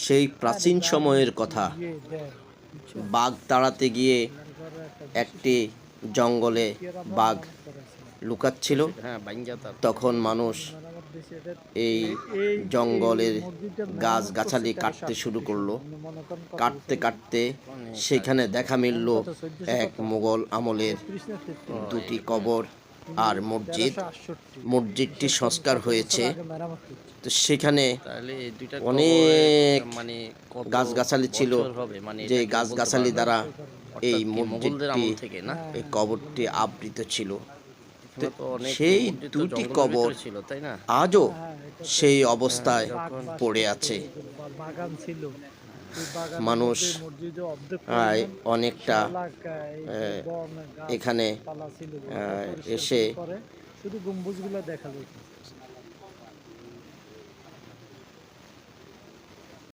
সেই প্রাচীন সময়ের কথা। বাঘ তাড়াতে গিয়ে একটি জঙ্গলে বাঘ লুকাচ্ছিল। তখন মানুষ এই জঙ্গলের গাছগাছালি কাটতে শুরু করলো। কাটতে কাটতে সেখানে দেখা মিলল এক মোগল আমলের দুটি কবর আর মসজিদ। মসজিদটি সংস্কার হয়েছে। তো সেখানে অনেক গাছগাছালি ছিল, যে গাছগাছালি দ্বারা এই মসজিদটি, এই কবরটি আবৃত ছিল। তো সেই দুটি কবর আজও সেই অবস্থায় পড়ে আছে। মানুষ অনেকটা এখানে এসে শুধু গম্বুজগুলো দেখা যায়।